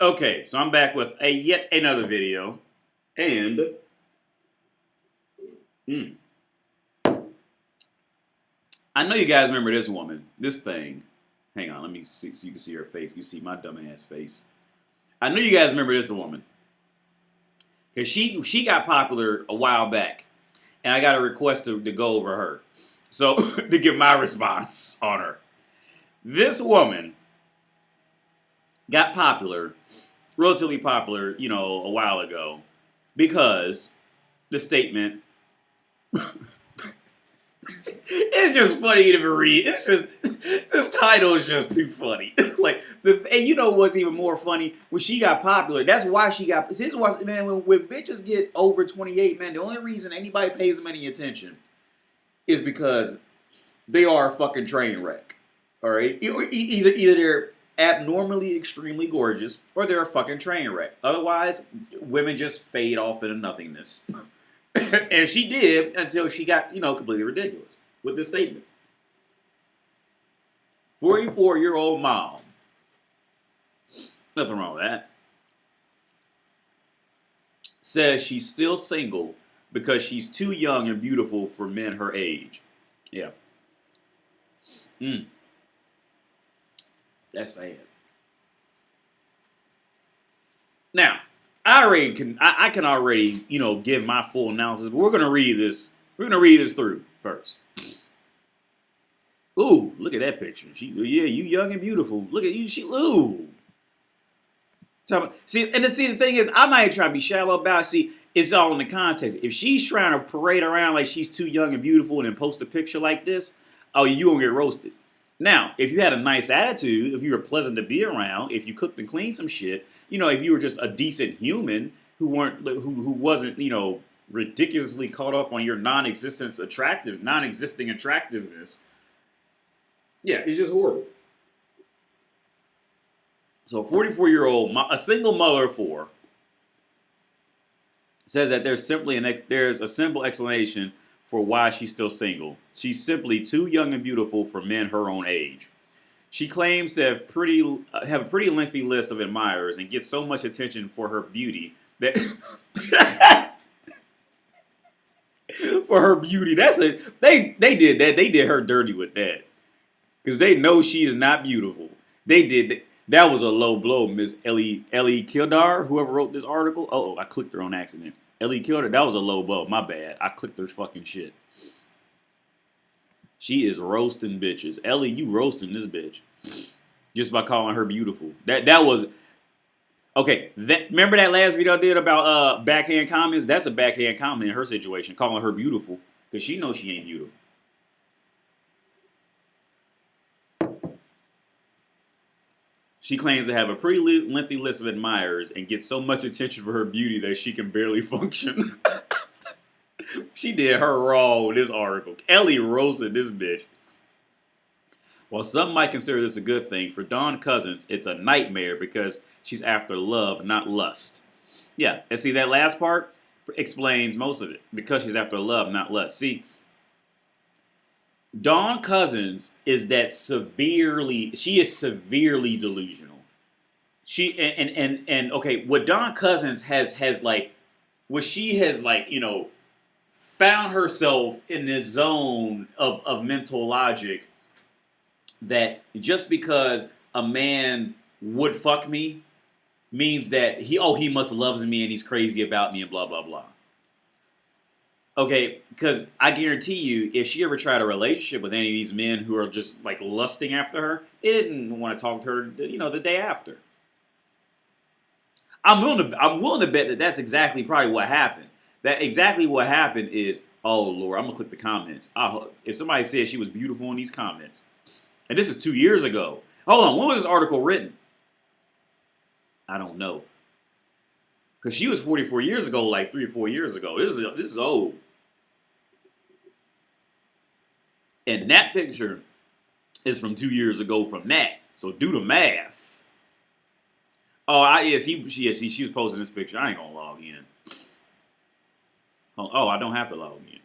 Okay, so I'm back with a yet another video, and mm, I know you guys remember this woman, this thing. Hang on, let me see so you can see her face. You see my dumbass face. I know you guys remember this woman because she got popular a while back, and I got a request to go over her, so to give my response on her. This woman got popular, relatively popular, a while ago, because the statement. It's just funny to read. It's just this title is just too funny. And you know what's even more funny? When she got popular, that's why she got. This was, man, when bitches get over 28, man, the only reason anybody pays them any attention is because they are a fucking train wreck. All right, either they're abnormally extremely gorgeous or they're a fucking train wreck. Otherwise, women just fade off into nothingness. And she did until she got, completely ridiculous with this statement. 44-year-old mom. Nothing wrong with that. Says she's still single because she's too young and beautiful for men her age. Yeah. That's sad. Now, I can already, give my full analysis, but we're gonna read this. We're gonna read this through first. Ooh, look at that picture. You young and beautiful. Look at you. Ooh. See, the thing is, I'm not even trying to be shallow about it. See, it's all in the context. If she's trying to parade around like she's too young and beautiful and then post a picture like this, oh, you gonna get roasted. Now, if you had a nice attitude, if you were pleasant to be around, if you cooked and cleaned some shit, if you were just a decent human who wasn't, ridiculously caught up on your non-existing attractiveness, yeah, it's just horrible. So, a 44-year-old, a single mother of four, says that there's a simple explanation for why she's still single. She's simply too young and beautiful for men her own age. She claims to have a pretty lengthy list of admirers and gets so much attention for her beauty that for her beauty. They did that. They did her dirty with that because they know she is not beautiful. They did that was a low blow, Miss Ellie Kildar, whoever wrote this article. Oh, I clicked her on accident. Ellie Kildar, that was a low blow. My bad. I clicked her fucking shit. She is roasting bitches. Ellie, you roasting this bitch just by calling her beautiful. That was okay. Remember that last video I did about backhand comments? That's a backhand comment in her situation, calling her beautiful because she knows she ain't beautiful. She claims to have a pretty lengthy list of admirers and gets so much attention for her beauty that she can barely function. She did her wrong with this article. Ellie roasted this bitch. While some might consider this a good thing, for Dawn Cousins, it's a nightmare because she's after love, not lust. Yeah, and see that last part explains most of it. Because she's after love, not lust. See, Dawn Cousins is severely delusional. She and okay, what Dawn Cousins has like, what she has like, found herself in this zone of mental logic that just because a man would fuck me means that he must loves me and he's crazy about me and blah blah blah. Okay, because I guarantee you, if she ever tried a relationship with any of these men who are just like lusting after her, they didn't want to talk to her, the day after. I'm willing to bet that that's exactly probably what happened. That exactly what happened is, oh Lord, I'm gonna click the comments. If somebody said she was beautiful in these comments, and this is 2 years ago. Hold on, when was this article written? I don't know. Because she was 44 years ago, like 3 or 4 years ago. This is old. And that picture is from 2 years ago from that. So do the math. Oh, she was posting this picture. I ain't gonna log in. Oh, I don't have to log in.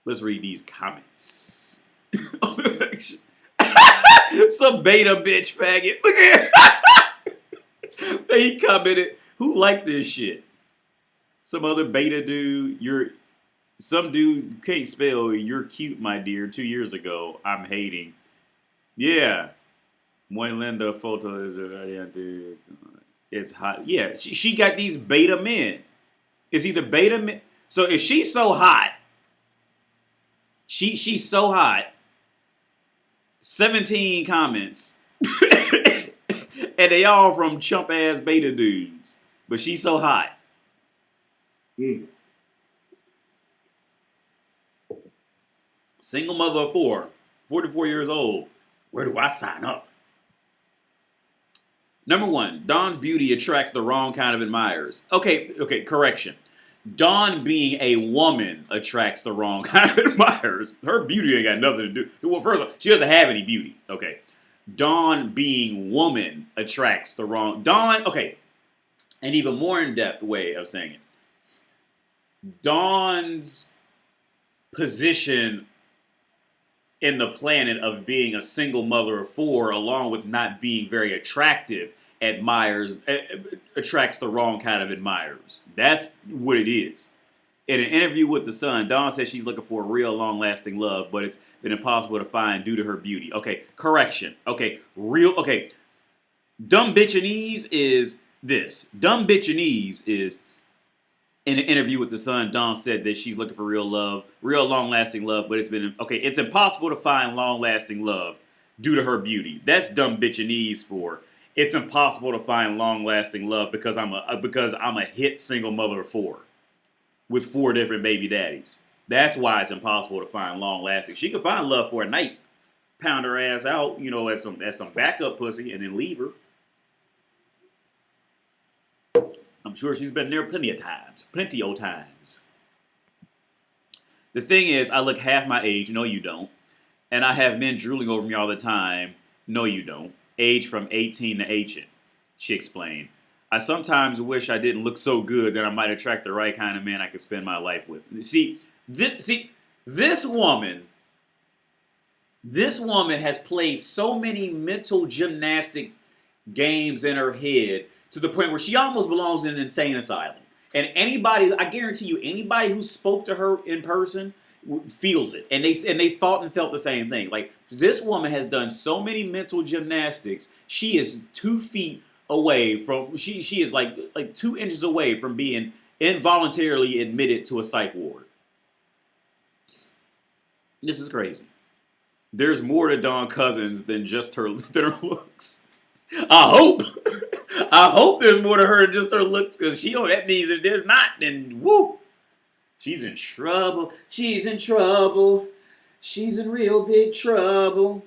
Let's read these comments. Some beta bitch faggot. Look at it. He commented, who liked this shit? Some other beta dude. Some dude you can't spell. You're cute, my dear. 2 years ago, I'm hating. Yeah. Muy linda photo is it's hot. Yeah, she got these beta men. Is he the beta men? So if she's so hot, she's so hot. 17 comments. And they all from chump ass beta dudes. But she's so hot. Single mother of 4, 44 years old. Where do I sign up? Number 1, Dawn's beauty attracts the wrong kind of admirers. Okay, correction. Dawn being a woman attracts the wrong kind of admirers. Her beauty ain't got nothing to do. Well, first of all, she doesn't have any beauty. Okay. Dawn being woman attracts the wrong. Dawn, okay. An even more in-depth way of saying it. Dawn's position in the planet of being a single mother of 4, along with not being very attractive, attracts the wrong kind of admirers. That's what it is. In an interview with The Sun, Dawn says she's looking for a real long-lasting love, but it's been impossible to find due to her beauty. Okay, correction. Okay, dumb bitchinese is this. Dumb bitchinese is, in an interview with The Sun, Dawn said that she's looking for real love, real long-lasting love, but it's impossible to find long-lasting love due to her beauty. That's dumb bitchinese for, it's impossible to find long-lasting love because I'm a hit single mother of 4 with 4 different baby daddies. That's why it's impossible to find long-lasting. She could find love for a night, pound her ass out, as some backup pussy, and then leave her. I'm sure she's been there plenty of times. The thing is, I look half my age. No, you don't. And I have men drooling over me all the time. No, you don't. Age from 18 to ancient, she explained. I sometimes wish I didn't look so good that I might attract the right kind of man I could spend my life with. This woman has played so many mental gymnastic games in her head to the point where she almost belongs in an insane asylum. And I guarantee you, anybody who spoke to her in person feels it. And they thought and felt the same thing. Like, this woman has done so many mental gymnastics. She is 2 feet away from, she is like 2 inches away from being involuntarily admitted to a psych ward. This is crazy. There's more to Dawn Cousins than just her looks. I hope there's more to her than just her looks, because that means if there's not, then woo, she's in trouble. She's in trouble. She's in real big trouble.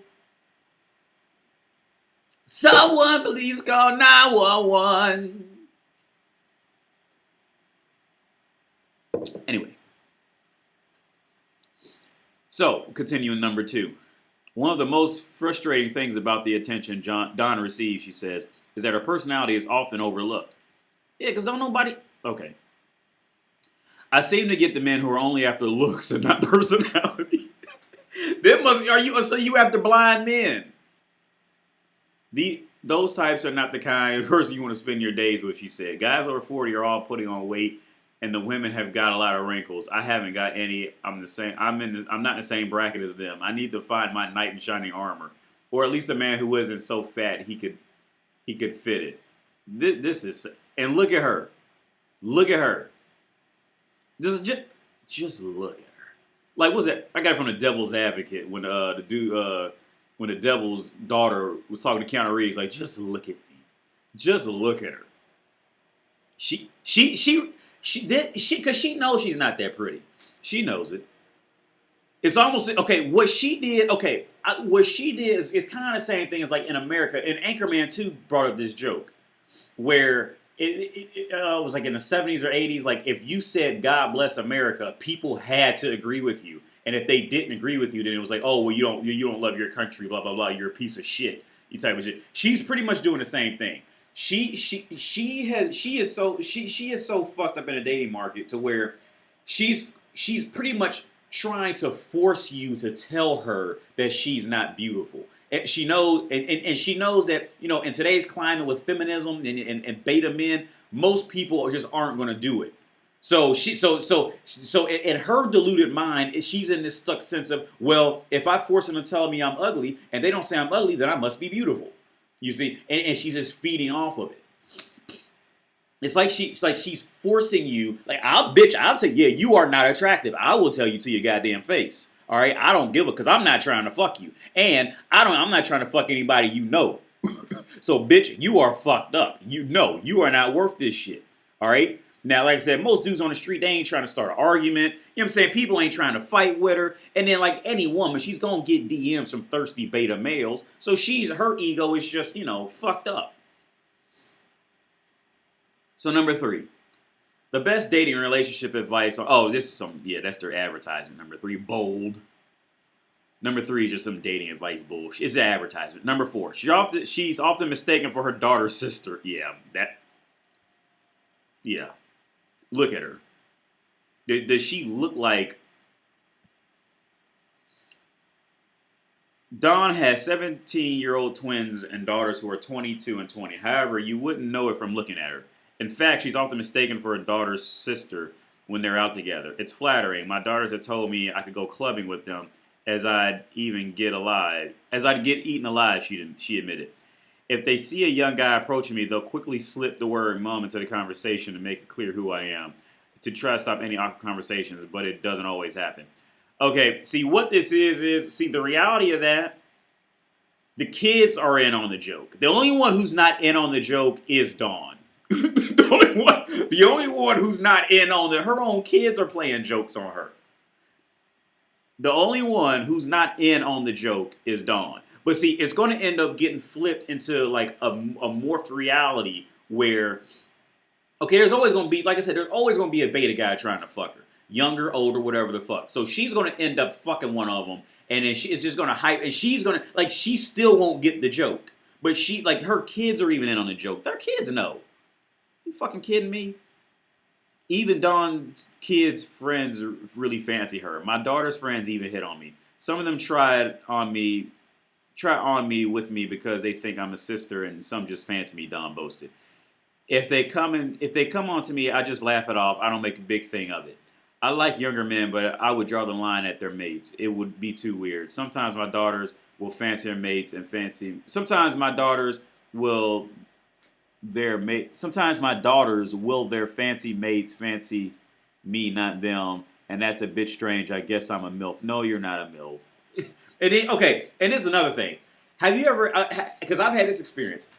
Someone please call 911. Anyway. So, continuing number 2. One of the most frustrating things about the attention Dawn receives, she says, is that her personality is often overlooked. Yeah, because don't nobody... Okay. I seem to get the men who are only after looks and not personality. So you after blind men? Those types are not the kind of person you want to spend your days with, she said. Guys over 40 are all putting on weight, and the women have got a lot of wrinkles. I haven't got any. I'm not in the same bracket as them. I need to find my knight in shining armor, or at least a man who isn't so fat he could fit it. This is, and look at her. Look at her. This is just look at her. Like, what's that? I got it from the Devil's Advocate when when the Devil's daughter was talking to Keanu Reeves, like, just look at me. Just look at her. Because she knows she's not that pretty. She knows it. It's almost, okay, what she did is kind of the same thing as like in America. And Anchorman 2 brought up this joke where it was like in the 70s or 80s, like if you said God bless America, people had to agree with you. And if they didn't agree with you, then it was like, oh, well, you don't love your country, blah, blah, blah, you're a piece of shit, you type of shit. She's pretty much doing the same thing. She is so fucked up in the dating market to where she's pretty much trying to force you to tell her that she's not beautiful. And she knows, and she knows that, you know, in today's climate with feminism and beta men, most people just aren't going to do it. So in her deluded mind, she's in this stuck sense of, well, if I force them to tell me I'm ugly and they don't say I'm ugly, then I must be beautiful. You see, and she's just feeding off of it. It's like she's forcing you. Like, I'll tell you, yeah, you are not attractive. I will tell you to your goddamn face. All right, I don't give a, because I'm not trying to fuck you, and I'm not trying to fuck anybody you know. So, bitch, you are fucked up. You know, you are not worth this shit. All right. Now, like I said, most dudes on the street, they ain't trying to start an argument. You know what I'm saying? People ain't trying to fight with her. And then, like any woman, she's gonna get DMs from thirsty beta males. So her ego is just, you know, fucked up. So number 3, the best dating and relationship advice. Oh, this is that's their advertisement. Number 3, bold. Number 3 is just some dating advice bullshit. It's an advertisement. Number 4, she's often mistaken for her daughter's sister. Yeah. Look at her. Does she look like... Dawn has 17-year-old twins and daughters who are 22 and 20. However, you wouldn't know it from looking at her. In fact, she's often mistaken for her daughter's sister when they're out together. It's flattering. My daughters have told me I could go clubbing with them as I'd get eaten alive, she admitted. If they see a young guy approaching me, they'll quickly slip the word mom into the conversation to make it clear who I am, to try to stop any awkward conversations, but it doesn't always happen. Okay, see, what this is the reality of that, the kids are in on the joke. The only one who's not in on the joke is Dawn. The only one who's not in on it, her own kids are playing jokes on her. The only one who's not in on the joke is Dawn. But see, it's going to end up getting flipped into like a morphed reality where, okay, there's always going to be, like I said, there's always going to be a beta guy trying to fuck her. Younger, older, whatever the fuck. So she's going to end up fucking one of them, and then it's just going to hype, and she's going to, like, she still won't get the joke. But her kids are even in on the joke. Their kids know. You fucking kidding me? Even Dawn's kids' friends really fancy her. My daughter's friends even hit on me. Some of them try on me with me because they think I'm a sister, and some just fancy me, Dawn boasted. If they come on to me, I just laugh it off. I don't make a big thing of it. I like younger men, but I would draw the line at their mates. It would be too weird. Sometimes my daughters will fancy their mates and sometimes my daughters will their fancy mates fancy me, not them, and that's a bit strange. I guess I'm a MILF. No, you're not a MILF. And this is another thing. Have you ever, because I've had this experience,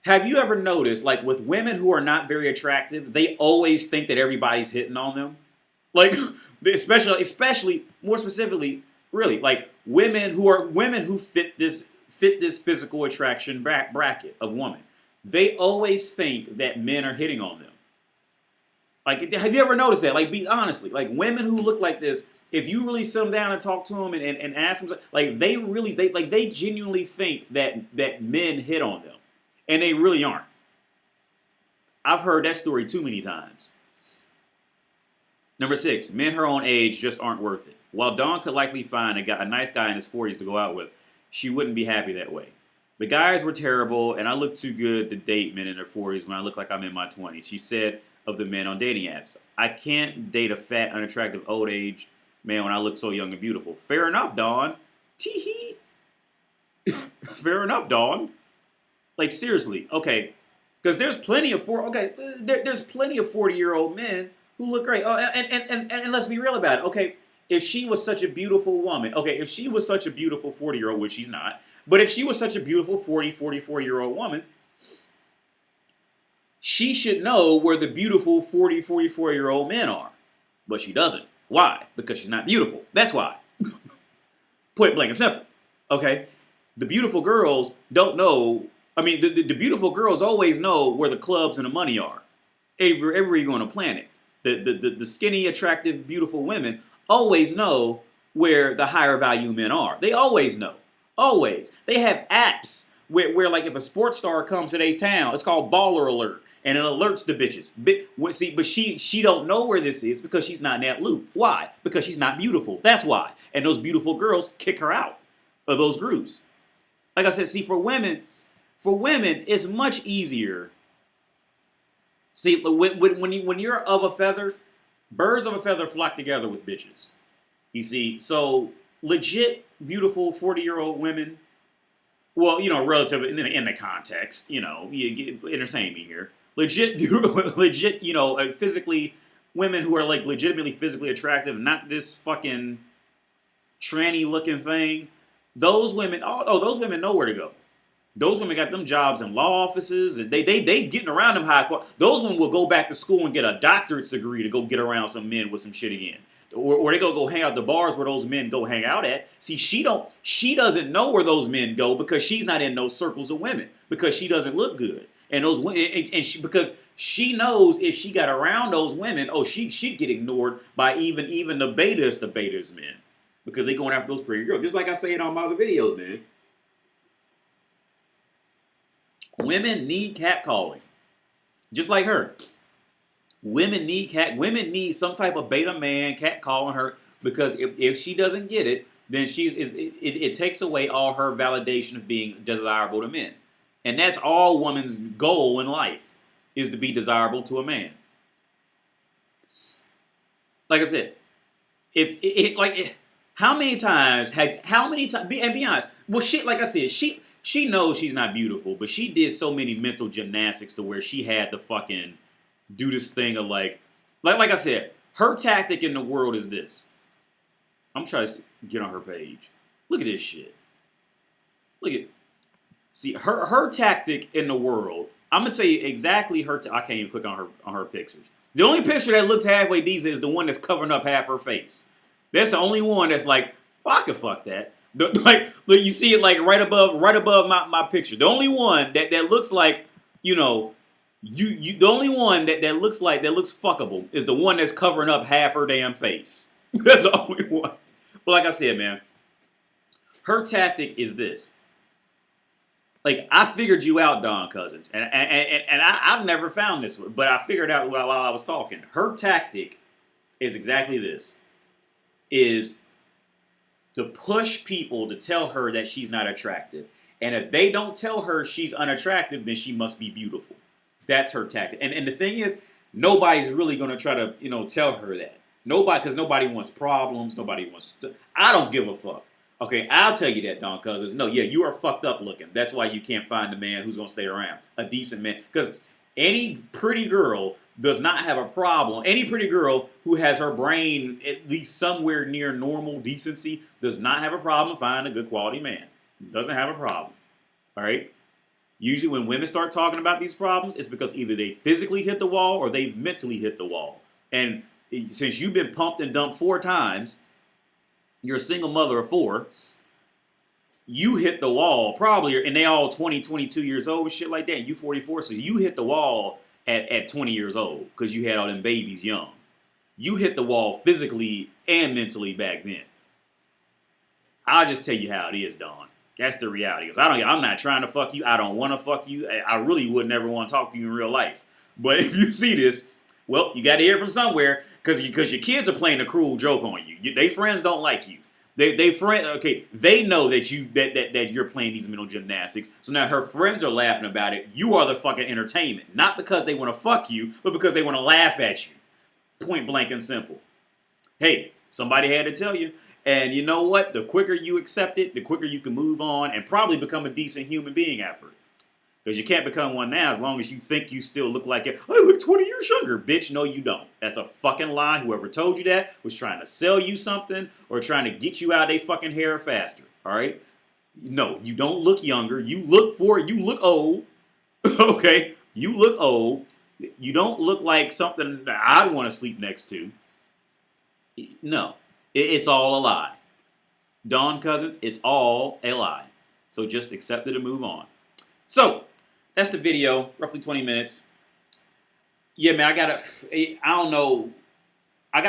have you ever noticed, like, with women who are not very attractive, they always think that everybody's hitting on them? Like, especially, more specifically, really, like, women who fit this physical attraction bracket of woman. They always think that men are hitting on them. Like, have you ever noticed that? Like, be honestly, like, women who look like this, if you really sit them down and talk to them and ask them, like, they genuinely think that men hit on them, and they really aren't. I've heard that story too many times. Number 6, men her own age just aren't worth it. While Dawn could likely find a nice guy in his 40s to go out with, she wouldn't be happy that way. The guys were terrible, and I look too good to date men in their 40s when I look like I'm in my 20s, she said of the men on dating apps. I can't date a fat, unattractive, old-aged man when I look so young and beautiful. Fair enough, Dawn. Tee-hee. Fair enough, Dawn. Like, seriously, okay. Because there's plenty of 40-year-old men who look great. Oh, and let's be real about it. Okay, if she was such a beautiful woman, if she was such a beautiful 40-year-old, which she's not, but if she was such a beautiful 44-year-old woman, she should know where the beautiful 44-year-old men are. But she doesn't. Why? Because she's not beautiful. That's why. Point blank and simple. Okay? The beautiful girls don't know. I mean, the beautiful girls always know where the clubs and the money are. Everywhere you go on the planet. The skinny, attractive, beautiful women always know where the higher value men are. They always know. Always. They have apps where like if a sports star comes to their town, it's called baller alert, and it alerts the bitches. See, but she don't know where this is because she's not in that loop. Why? Because she's not beautiful. That's why. And those beautiful girls kick her out of those groups. Like I said, see, for women, it's much easier. See, when you're of a feather, birds of a feather flock together with bitches. You see, so legit beautiful 40-year-old women. Well, relative in the context, you entertain me here. Legit, legit, physically, women who are like legitimately physically attractive, not this fucking tranny looking thing. Those women, those women know where to go. Those women got them jobs in law offices, and they getting around them high quality. Those women will go back to school and get a doctorate's degree to go get around some men with some shit again. Or they go hang out the bars where those men go hang out at. See, she doesn't know where those men go because she's not in those circles of women because she doesn't look good. And those because she knows if she got around those women, she'd get ignored by even the betas men because they going after those pretty girls. Just like I say it on my other videos, man. Women need catcalling, just like her. Women need some type of beta man catcalling her because if she doesn't get it, then it takes away all her validation of being desirable to men, and that's all woman's goal in life is to be desirable to a man. Like I said, how many times and be honest, well, shit, like I said, she knows she's not beautiful, but she did so many mental gymnastics to where she had to fucking do this thing of like I said, her tactic in the world is this. I'm trying to get on her page. Look at this shit. See her tactic in the world. I'm gonna tell you exactly her. I can't even click on her pictures. The only picture that looks halfway decent is the one that's covering up half her face. That's the only one that's like, I could fuck that. Look, you see it like right above my picture. The only one that looks like, the only one that looks fuckable is the one that's covering up half her damn face. That's the only one. But like I said, man, her tactic is this. Like, I figured you out, Don Cousins, and I've never found this one, but I figured out while I was talking. Her tactic is exactly this: is to push people to tell her that she's not attractive, and if they don't tell her she's unattractive, then she must be beautiful. That's her tactic. And the thing is, nobody's really going to try to, tell her that. Because nobody wants problems. Nobody wants I don't give a fuck. Okay, I'll tell you that, Don Cousins. No, yeah, you are fucked up looking. That's why you can't find a man who's going to stay around. A decent man. Because any pretty girl does not have a problem. Any pretty girl who has her brain at least somewhere near normal decency does not have a problem finding a good quality man. Doesn't have a problem. All right? Usually when women start talking about these problems, it's because either they physically hit the wall or they've mentally hit the wall. And since you've been pumped and dumped 4 times, you're a single mother of 4, you hit the wall probably, and they all 20, 22 years old, shit like that, and you 44, so you hit the wall at 20 years old because you had all them babies young. You hit the wall physically and mentally back then. I'll just tell you how it is, Don. That's the reality. Because I'm not trying to fuck you. I don't want to fuck you. I really would never want to talk to you in real life. But if you see this, well, you got to hear from somewhere because your kids are playing a cruel joke on you. They friends don't like you. They know that you're playing these mental gymnastics. So now her friends are laughing about it. You are the fucking entertainment. Not because they want to fuck you, but because they want to laugh at you. Point blank and simple. Hey, somebody had to tell you. And you know what? The quicker you accept it, the quicker you can move on and probably become a decent human being after it. Because you can't become one now as long as you think you still look like it. I look 20 years younger. Bitch, no you don't. That's a fucking lie. Whoever told you that was trying to sell you something or trying to get you out of their fucking hair faster. All right? No, you don't look younger. You look old. Okay? You look old. You don't look like something that I'd want to sleep next to. No. It's all a lie. Don Cousins, it's all a lie. So just accept it and move on. So, that's the video. Roughly 20 minutes. Yeah, man, I gotta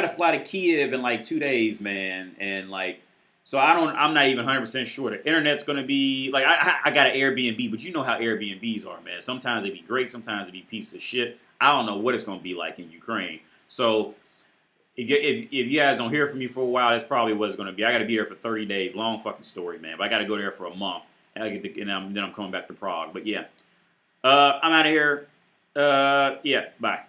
fly to Kiev in like 2 days, man. And like, So I'm not even 100% sure the internet's gonna be like I got an Airbnb, but you know how Airbnbs are, man. Sometimes they be great, sometimes they be pieces of shit. I don't know what it's gonna be like in Ukraine. So if you guys don't hear from me for a while, that's probably what it's gonna be. I gotta be there for 30 days. Long fucking story, man. But I gotta go there for a month, and then I'm coming back to Prague. But yeah, I'm out of here. Yeah, bye.